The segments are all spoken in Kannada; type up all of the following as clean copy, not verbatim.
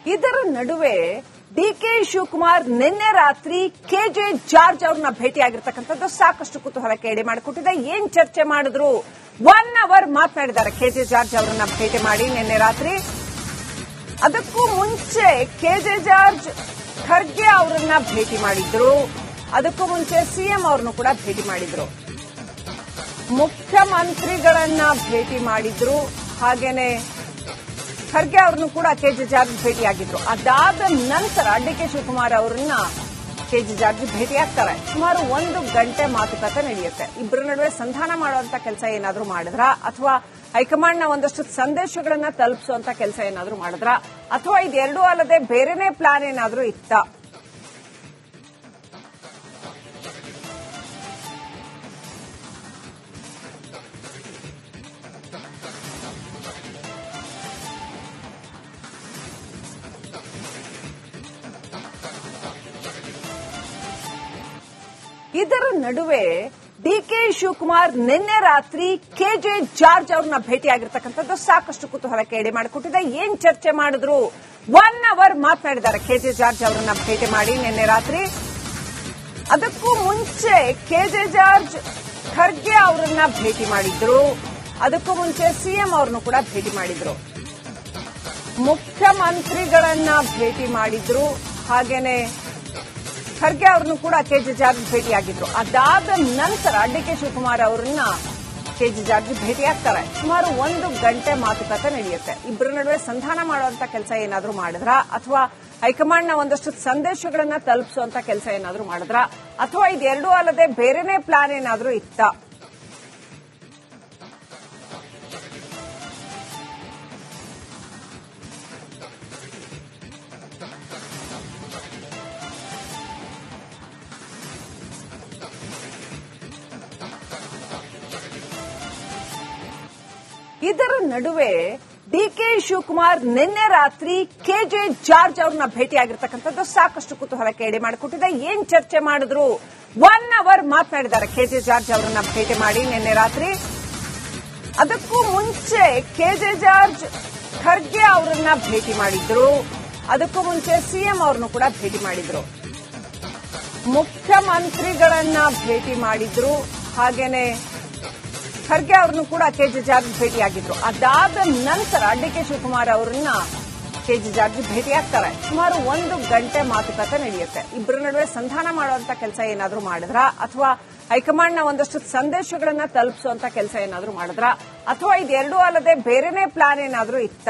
ಇದರ ನಡುವೆ ಡಿಕೆ ಶಿವಕುಮಾರ್ ನಿನ್ನೆ ರಾತ್ರಿ ಕೆಜೆ ಜಾರ್ಜ್ ಅವ್ರನ್ನ ಭೇಟಿಯಾಗಿರ್ತಕ್ಕಂಥದ್ದು ಸಾಕಷ್ಟು ಕುತೂಹಲಕ್ಕೆ ಎಡೆ ಮಾಡಿಕೊಟ್ಟಿದೆ. ಏನ್ ಚರ್ಚೆ ಮಾಡಿದ್ರು? 1 ಅವರ್ ಮಾತನಾಡಿದ್ದಾರೆ ಕೆಜೆ ಜಾರ್ಜ್ ಅವರನ್ನ ಭೇಟಿ ಮಾಡಿ ನಿನ್ನೆ ರಾತ್ರಿ. ಅದಕ್ಕೂ ಮುಂಚೆ ಕೆಜೆ ಜಾರ್ಜ್ ಖರ್ಗೆ ಅವರನ್ನ ಭೇಟಿ ಮಾಡಿದ್ರು. ಅದಕ್ಕೂ ಮುಂಚೆ ಸಿಎಂ ಅವರನ್ನು ಕೂಡ ಭೇಟಿ ಮಾಡಿದ್ರು. ಮುಖ್ಯಮಂತ್ರಿಗಳನ್ನ ಭೇಟಿ ಮಾಡಿದ್ರು. ಹಾಗೇನೆ ಖರ್ಗೆ ಅವರನ್ನು ಕೂಡ ಕೆಜೆ ಜಾರ್ಜ್ ಭೇಟಿಯಾಗಿದ್ರು. ಅದಾದ ನಂತರ ಡಿಕೆ ಶಿವಕುಮಾರ್ ಅವರನ್ನ ಕೆಜೆ ಜಾರ್ಜ್ ಭೇಟಿಯಾಗ್ತಾರೆ. ಸುಮಾರು 1 ಗಂಟೆ ಮಾತುಕತೆ ನಡೆಯುತ್ತೆ. ಇಬ್ಬರ ನಡುವೆ ಸಂಧಾನ ಮಾಡುವಂತ ಕೆಲಸ ಏನಾದರೂ ಮಾಡಿದ್ರ, ಅಥವಾ ಹೈಕಮಾಂಡ್ನ ಒಂದಷ್ಟು ಸಂದೇಶಗಳನ್ನ ತಲುಪಿಸುವಂತ ಕೆಲಸ ಏನಾದರೂ ಮಾಡಿದ್ರ, ಅಥವಾ ಇದೆರಡೂ ಅಲ್ಲದೆ ಬೇರೆನೇ ಪ್ಲಾನ್ ಏನಾದರೂ ಇತ್ತ? ಇದರ ನಡುವೆ ಡಿಕೆ ಶಿವಕುಮಾರ್ ನಿನ್ನೆ ರಾತ್ರಿ ಕೆಜೆ ಜಾರ್ಜ್ ಅವ್ರನ್ನ ಭೇಟಿಯಾಗಿರ್ತಕ್ಕಂಥದ್ದು ಸಾಕಷ್ಟು ಕುತೂಹಲಕ್ಕೆ ಎಡೆ ಮಾಡಿಕೊಟ್ಟಿದೆ. ಏನ್ ಚರ್ಚೆ ಮಾಡಿದ್ರು? 1 ಅವರ್ ಮಾತನಾಡಿದ್ದಾರೆ ಕೆಜೆ ಜಾರ್ಜ್ ಅವರನ್ನ ಭೇಟಿ ಮಾಡಿ ನಿನ್ನೆ ರಾತ್ರಿ. ಅದಕ್ಕೂ ಮುಂಚೆ ಕೆಜೆ ಜಾರ್ಜ್ ಖರ್ಗೆ ಅವರನ್ನ ಭೇಟಿ ಮಾಡಿದ್ರು. ಅದಕ್ಕೂ ಮುಂಚೆ ಸಿಎಂ ಅವರನ್ನು ಕೂಡ ಭೇಟಿ ಮಾಡಿದ್ರು. ಮುಖ್ಯಮಂತ್ರಿಗಳನ್ನ ಭೇಟಿ ಮಾಡಿದ್ರು. ಹಾಗೇನೆ ಖರ್ಗೆ ಅವರನ್ನು ಕೂಡ ಕೆಜೆ ಜಾರ್ಜ್ ಭೇಟಿಯಾಗಿದ್ರು. ಅದಾದ ನಂತರ ಡಿಕೆ ಶಿವಕುಮಾರ್ ಅವರನ್ನ ಕೆಜೆ ಜಾರ್ಜ್ ಭೇಟಿಯಾಗ್ತಾರೆ. ಸುಮಾರು 1 ಗಂಟೆ ಮಾತುಕತೆ ನಡೆಯುತ್ತೆ. ಇಬ್ಬರ ನಡುವೆ ಸಂಧಾನ ಮಾಡುವಂತ ಕೆಲಸ ಏನಾದರೂ ಮಾಡಿದ್ರ, ಅಥವಾ ಹೈಕಮಾಂಡ್ನ ಒಂದಷ್ಟು ಸಂದೇಶಗಳನ್ನ ತಲುಪಿಸುವಂತ ಕೆಲಸ ಏನಾದರೂ ಮಾಡಿದ್ರ, ಅಥವಾ ಇದೆರಡೂ ಅಲ್ಲದೆ ಬೇರೆನೇ ಪ್ಲಾನ್ ಏನಾದರೂ ಇತ್ತ? ಇದರ ನಡುವೆ ಡಿಕೆ ಶಿವಕುಮಾರ್ ನಿನ್ನೆ ರಾತ್ರಿ ಕೆಜೆ ಜಾರ್ಜ್ ಅವ್ರನ್ನ ಭೇಟಿಯಾಗಿರ್ತಕ್ಕಂಥದ್ದು ಸಾಕಷ್ಟು ಕುತೂಹಲಕ್ಕೆ ಎಡೆ ಮಾಡಿಕೊಟ್ಟಿದೆ. ಏನ್ ಚರ್ಚೆ ಮಾಡಿದ್ರು? 1 ಅವರ್ ಮಾತನಾಡಿದ್ದಾರೆ ಕೆಜೆ ಜಾರ್ಜ್ ಅವರನ್ನ ಭೇಟಿ ಮಾಡಿ ನಿನ್ನೆ ರಾತ್ರಿ. ಅದಕ್ಕೂ ಮುಂಚೆ ಕೆಜೆ ಜಾರ್ಜ್ ಖರ್ಗೆ ಅವರನ್ನ ಭೇಟಿ ಮಾಡಿದ್ರು. ಅದಕ್ಕೂ ಮುಂಚೆ ಸಿಎಂ ಅವರನ್ನು ಕೂಡ ಭೇಟಿ ಮಾಡಿದ್ರು. ಮುಖ್ಯಮಂತ್ರಿಗಳನ್ನ ಭೇಟಿ ಮಾಡಿದ್ರು. ಹಾಗೇನೆ ಖರ್ಗೆ ಅವರನ್ನು ಕೂಡ ಕೆಜೆ ಜಾರ್ಜ್ ಭೇಟಿಯಾಗಿದ್ರು. ಅದಾದ ನಂತರ ಡಿಕೆ ಶಿವಕುಮಾರ್ ಅವರನ್ನ ಕೆಜೆ ಜಾರ್ಜ್ ಭೇಟಿಯಾಗ್ತಾರೆ. ಸುಮಾರು 1 ಗಂಟೆ ಮಾತುಕತೆ ನಡೆಯುತ್ತೆ. ಇಬ್ಬರ ನಡುವೆ ಸಂಧಾನ ಮಾಡುವಂತ ಕೆಲಸ ಏನಾದರೂ ಮಾಡಿದ್ರ, ಅಥವಾ ಹೈಕಮಾಂಡ್ನ ಒಂದಷ್ಟು ಸಂದೇಶಗಳನ್ನ ತಲುಪಿಸುವಂತ ಕೆಲಸ ಏನಾದರೂ ಮಾಡಿದ್ರ, ಅಥವಾ ಇದೆರಡೂ ಅಲ್ಲದೆ ಬೇರೆನೇ ಪ್ಲಾನ್ ಏನಾದರೂ ಇತ್ತ?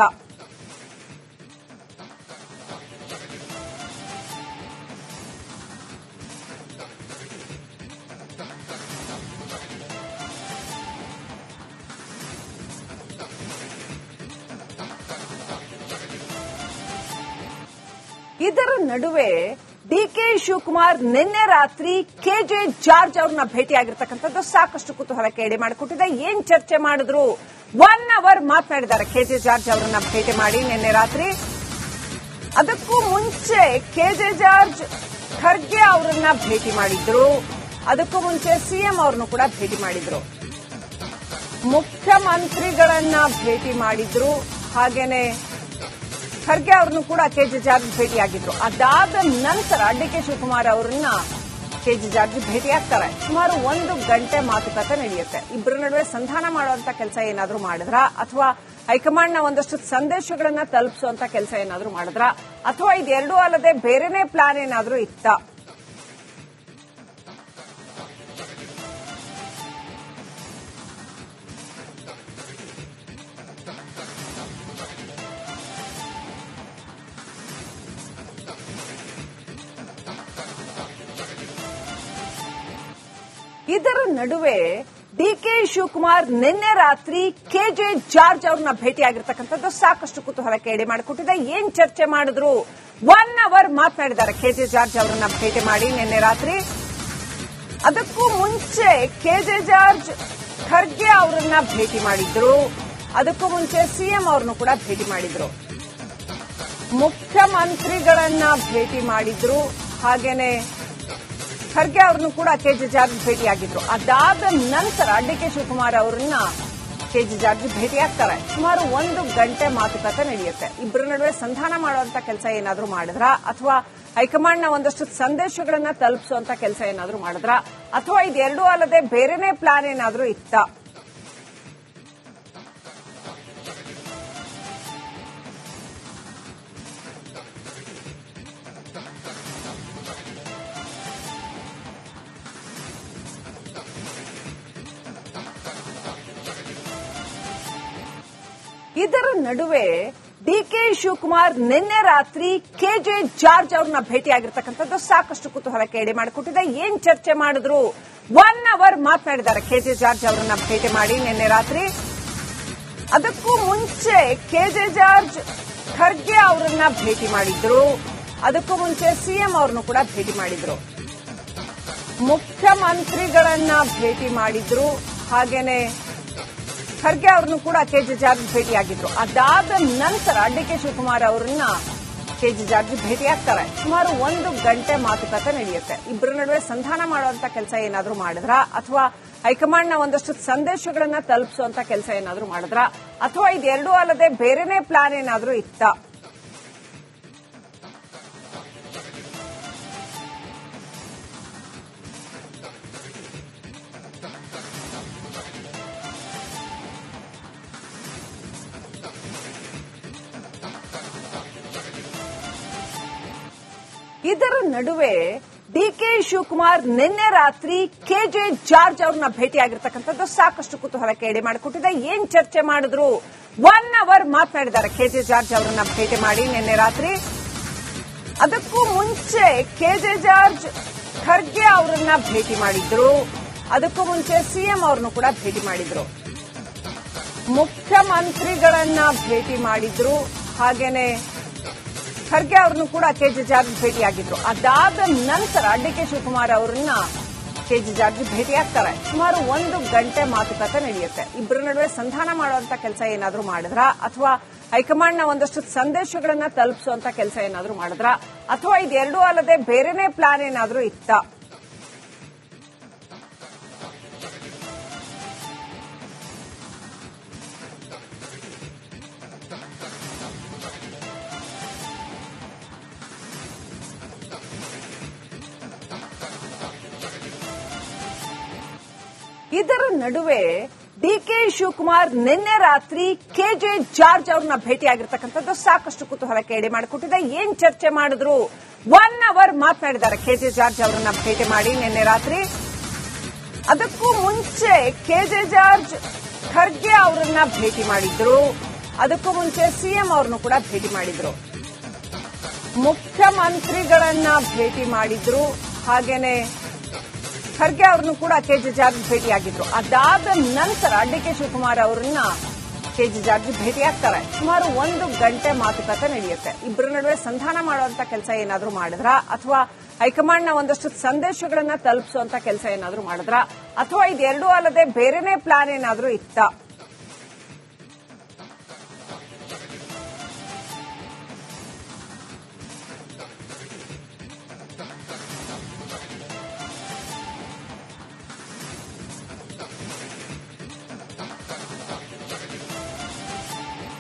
ಇದರ ನಡುವೆ ಡಿಕೆ ಶಿವಕುಮಾರ್ ನಿನ್ನೆ ರಾತ್ರಿ ಕೆಜೆ ಜಾರ್ಜ್ ಅವ್ರನ್ನ ಭೇಟಿಯಾಗಿರ್ತಕ್ಕಂಥದ್ದು ಸಾಕಷ್ಟು ಕುತೂಹಲಕ್ಕೆ ಎಡೆ ಮಾಡಿಕೊಟ್ಟಿದೆ. ಏನ್ ಚರ್ಚೆ ಮಾಡಿದ್ರು? 1 ಅವರ್ ಮಾತನಾಡಿದ್ದಾರೆ ಕೆಜೆ ಜಾರ್ಜ್ ಅವರನ್ನ ಭೇಟಿ ಮಾಡಿ ನಿನ್ನೆ ರಾತ್ರಿ. ಅದಕ್ಕೂ ಮುಂಚೆ ಕೆಜೆ ಜಾರ್ಜ್ ಖರ್ಗೆ ಅವರನ್ನ ಭೇಟಿ ಮಾಡಿದ್ರು. ಅದಕ್ಕೂ ಮುಂಚೆ ಸಿಎಂ ಅವರನ್ನು ಕೂಡ ಭೇಟಿ ಮಾಡಿದ್ರು. ಮುಖ್ಯಮಂತ್ರಿಗಳನ್ನ ಭೇಟಿ ಮಾಡಿದ್ರು. ಹಾಗೇನೆ ಖರ್ಗೆ ಅವರನ್ನು ಕೂಡ ಕೆಜೆ ಜಾರ್ಜ್ ಭೇಟಿಯಾಗಿದ್ರು. ಅದಾದ ನಂತರ ಡಿಕೆ ಶಿವಕುಮಾರ್ ಅವರನ್ನ ಕೆಜೆ ಜಾರ್ಜ್ ಭೇಟಿಯಾಗ್ತಾರೆ. ಸುಮಾರು 1 ಗಂಟೆ ಮಾತುಕತೆ ನಡೆಯುತ್ತೆ. ಇಬ್ಬರ ನಡುವೆ ಸಂಧಾನ ಮಾಡುವಂತ ಕೆಲಸ ಏನಾದರೂ ಮಾಡಿದ್ರ, ಅಥವಾ ಹೈಕಮಾಂಡ್ನ ಒಂದಷ್ಟು ಸಂದೇಶಗಳನ್ನ ತಲುಪಿಸುವಂತ ಕೆಲಸ ಏನಾದರೂ ಮಾಡಿದ್ರ, ಅಥವಾ ಇದೆರಡೂ ಅಲ್ಲದೆ ಬೇರೆನೇ ಪ್ಲಾನ್ ಏನಾದರೂ ಇತ್ತ? ಇದರ ನಡುವೆ ಡಿಕೆ ಶಿವಕುಮಾರ್ ನಿನ್ನೆ ರಾತ್ರಿ ಕೆಜೆ ಜಾರ್ಜ್ ಅವ್ರನ್ನ ಭೇಟಿಯಾಗಿರ್ತಕ್ಕಂಥದ್ದು ಸಾಕಷ್ಟು ಕುತೂಹಲಕ್ಕೆ ಎಡೆ ಮಾಡಿಕೊಟ್ಟಿದೆ. ಏನ್ ಚರ್ಚೆ ಮಾಡಿದ್ರು? 1 ಅವರ್ ಮಾತನಾಡಿದ್ದಾರೆ ಕೆಜೆ ಜಾರ್ಜ್ ಅವರನ್ನ ಭೇಟಿ ಮಾಡಿ ನಿನ್ನೆ ರಾತ್ರಿ. ಅದಕ್ಕೂ ಮುಂಚೆ ಕೆಜೆ ಜಾರ್ಜ್ ಖರ್ಗೆ ಅವರನ್ನ ಭೇಟಿ ಮಾಡಿದ್ರು. ಅದಕ್ಕೂ ಮುಂಚೆ ಸಿಎಂ ಅವರನ್ನು ಕೂಡ ಭೇಟಿ ಮಾಡಿದ್ರು. ಮುಖ್ಯಮಂತ್ರಿಗಳನ್ನ ಭೇಟಿ ಮಾಡಿದ್ರು. ಹಾಗೇನೆ ಖರ್ಗೆ ಅವರನ್ನು ಕೂಡ ಕೆಜೆ ಜಾರ್ಜ್ ಭೇಟಿಯಾಗಿದ್ರು. ಅದಾದ ನಂತರ ಡಿಕೆ ಶಿವಕುಮಾರ್ ಅವರನ್ನ ಕೆಜೆ ಜಾರ್ಜ್ ಭೇಟಿಯಾಗ್ತಾರೆ. ಸುಮಾರು 1 ಗಂಟೆ ಮಾತುಕತೆ ನಡೆಯುತ್ತೆ. ಇಬ್ಬರ ನಡುವೆ ಸಂಧಾನ ಮಾಡುವಂತ ಕೆಲಸ ಏನಾದ್ರೂ ಮಾಡಿದ್ರ, ಅಥವಾ ಹೈಕಮಾಂಡ್ನ ಒಂದಷ್ಟು ಸಂದೇಶಗಳನ್ನ ತಲುಪಿಸುವಂತ ಕೆಲಸ ಏನಾದ್ರೂ ಮಾಡಿದ್ರ, ಅಥವಾ ಇದೆರಡೂ ಅಲ್ಲದೆ ಬೇರೆನೇ ಪ್ಲಾನ್ ಏನಾದ್ರೂ ಇತ್ತ? ಇದರ ನಡುವೆ ಡಿಕೆ ಶಿವಕುಮಾರ್ ನಿನ್ನೆ ರಾತ್ರಿ ಕೆಜೆ ಜಾರ್ಜ್ ಅವ್ರನ್ನ ಭೇಟಿಯಾಗಿರ್ತಕ್ಕಂಥದ್ದು ಸಾಕಷ್ಟು ಕುತೂಹಲಕ್ಕೆ ಎಡೆ ಮಾಡಿಕೊಟ್ಟಿದೆ. ಏನ್ ಚರ್ಚೆ ಮಾಡಿದ್ರು? 1 ಅವರ್ ಮಾತನಾಡಿದ್ದಾರೆ ಕೆಜೆ ಜಾರ್ಜ್ ಅವರನ್ನ ಭೇಟಿ ಮಾಡಿ ನಿನ್ನೆ ರಾತ್ರಿ. ಅದಕ್ಕೂ ಮುಂಚೆ ಕೆಜೆ ಜಾರ್ಜ್ ಖರ್ಗೆ ಅವರನ್ನ ಭೇಟಿ ಮಾಡಿದ್ರು. ಅದಕ್ಕೂ ಮುಂಚೆ ಸಿಎಂ ಅವರನ್ನು ಕೂಡ ಭೇಟಿ ಮಾಡಿದ್ರು. ಮುಖ್ಯಮಂತ್ರಿಗಳನ್ನ ಭೇಟಿ ಮಾಡಿದ್ರು. ಹಾಗೇನೆ ಖರ್ಗೆ ಅವರನ್ನು ಕೂಡ ಕೆಜೆ ಜಾರ್ಜ್ ಭೇಟಿಯಾಗಿದ್ರು. ಅದಾದ ನಂತರ ಡಿಕೆ ಶಿವಕುಮಾರ್ ಅವರನ್ನ ಕೆಜೆ ಜಾರ್ಜ್ ಭೇಟಿಯಾಗ್ತಾರೆ. ಸುಮಾರು 1 ಗಂಟೆ ಮಾತುಕತೆ ನಡೆಯುತ್ತೆ. ಇಬ್ಬರ ನಡುವೆ ಸಂಧಾನ ಮಾಡುವಂತ ಕೆಲಸ ಏನಾದ್ರೂ ಮಾಡಿದ್ರ, ಅಥವಾ ಹೈಕಮಾಂಡ್ನ ಒಂದಷ್ಟು ಸಂದೇಶಗಳನ್ನ ತಲುಪಿಸುವಂತ ಕೆಲಸ ಏನಾದ್ರೂ ಮಾಡಿದ್ರ, ಅಥವಾ ಇದೆರಡೂ ಅಲ್ಲದೆ ಬೇರೆನೇ ಪ್ಲಾನ್ ಏನಾದ್ರೂ ಇತ್ತ? ಇದರ ನಡುವೆ ಡಿಕೆ ಶಿವಕುಮಾರ್ ನಿನ್ನೆ ರಾತ್ರಿ ಕೆಜೆ ಜಾರ್ಜ್ ಅವ್ರನ್ನ ಭೇಟಿಯಾಗಿರ್ತಕ್ಕಂಥದ್ದು ಸಾಕಷ್ಟು ಕುತೂಹಲಕ್ಕೆ ಎಡೆ ಮಾಡಿಕೊಟ್ಟಿದೆ. ಏನ್ ಚರ್ಚೆ ಮಾಡಿದ್ರು? 1 ಅವರ್ ಮಾತನಾಡಿದ್ದಾರೆ ಕೆಜೆ ಜಾರ್ಜ್ ಅವರನ್ನ ಭೇಟಿ ಮಾಡಿ ನಿನ್ನೆ ರಾತ್ರಿ. ಅದಕ್ಕೂ ಮುಂಚೆ ಕೆಜೆ ಜಾರ್ಜ್ ಖರ್ಗೆ ಅವರನ್ನ ಭೇಟಿ ಮಾಡಿದ್ರು. ಅದಕ್ಕೂ ಮುಂಚೆ ಸಿಎಂ ಅವರನ್ನು ಕೂಡ ಭೇಟಿ ಮಾಡಿದ್ರು. ಮುಖ್ಯಮಂತ್ರಿಗಳನ್ನ ಭೇಟಿ ಮಾಡಿದ್ರು. ಹಾಗೇನೆ ಖರ್ಗೆ ಅವರನ್ನು ಕೂಡ ಕೆಜೆ ಜಾರ್ಜ್ ಭೇಟಿಯಾಗಿದ್ರು. ಅದಾದ ನಂತರ ಡಿಕೆ ಶಿವಕುಮಾರ್ ಅವರನ್ನ ಕೆಜೆ ಜಾರ್ಜ್ ಭೇಟಿಯಾಗ್ತಾರೆ. ಸುಮಾರು 1 ಗಂಟೆ ಮಾತುಕತೆ ನಡೆಯುತ್ತೆ. ಇಬ್ಬರ ನಡುವೆ ಸಂಧಾನ ಮಾಡುವಂತ ಕೆಲಸ ಏನಾದ್ರೂ ಮಾಡಿದ್ರ, ಅಥವಾ ಹೈಕಮಾಂಡ್ನ ಒಂದಷ್ಟು ಸಂದೇಶಗಳನ್ನ ತಲುಪಿಸುವಂತ ಕೆಲಸ ಏನಾದ್ರೂ ಮಾಡಿದ್ರ, ಅಥವಾ ಇದೆರಡೂ ಅಲ್ಲದೆ ಬೇರೆನೇ ಪ್ಲಾನ್ ಏನಾದ್ರೂ ಇತ್ತ? ಇದರ ನಡುವೆ ಡಿಕೆ ಶಿವಕುಮಾರ್ ನಿನ್ನೆ ರಾತ್ರಿ ಕೆಜೆ ಜಾರ್ಜ್ ಅವ್ರನ್ನ ಭೇಟಿಯಾಗಿರ್ತಕ್ಕಂಥದ್ದು ಸಾಕಷ್ಟು ಕುತೂಹಲಕ್ಕೆ ಎಡೆ ಮಾಡಿಕೊಟ್ಟಿದೆ. ಏನ್ ಚರ್ಚೆ ಮಾಡಿದ್ರು? 1 ಅವರ್ ಮಾತನಾಡಿದ್ದಾರೆ ಕೆಜೆ ಜಾರ್ಜ್ ಅವರನ್ನ ಭೇಟಿ ಮಾಡಿ ನಿನ್ನೆ ರಾತ್ರಿ. ಅದಕ್ಕೂ ಮುಂಚೆ ಕೆಜೆ ಜಾರ್ಜ್ ಖರ್ಗೆ ಅವರನ್ನ ಭೇಟಿ ಮಾಡಿದ್ರು. ಅದಕ್ಕೂ ಮುಂಚೆ ಸಿಎಂ ಅವರನ್ನು ಕೂಡ ಭೇಟಿ ಮಾಡಿದ್ರು. ಮುಖ್ಯಮಂತ್ರಿಗಳನ್ನ ಭೇಟಿ ಮಾಡಿದ್ರು. ಹಾಗೇನೆ ಖರ್ಗೆ ಅವರನ್ನು ಕೂಡ ಕೆಜೆ ಜಾರ್ಜ್ ಭೇಟಿಯಾಗಿದ್ರು. ಅದಾದ ನಂತರ ಡಿಕೆ ಶಿವಕುಮಾರ್ ಅವರನ್ನ ಕೆಜೆ ಜಾರ್ಜ್ ಭೇಟಿಯಾಗ್ತಾರೆ. ಸುಮಾರು 1 ಗಂಟೆ ಮಾತುಕತೆ ನಡೆಯುತ್ತೆ. ಇಬ್ಬರ ನಡುವೆ ಸಂಧಾನ ಮಾಡುವಂತ ಕೆಲಸ ಏನಾದ್ರೂ ಮಾಡಿದ್ರ, ಅಥವಾ ಹೈಕಮಾಂಡ್ನ ಒಂದಷ್ಟು ಸಂದೇಶಗಳನ್ನ ತಲುಪಿಸುವಂತ ಕೆಲಸ ಏನಾದ್ರೂ ಮಾಡಿದ್ರ, ಅಥವಾ ಇದೆರಡೂ ಅಲ್ಲದೆ ಬೇರೆನೇ ಪ್ಲಾನ್ ಏನಾದ್ರೂ ಇತ್ತ?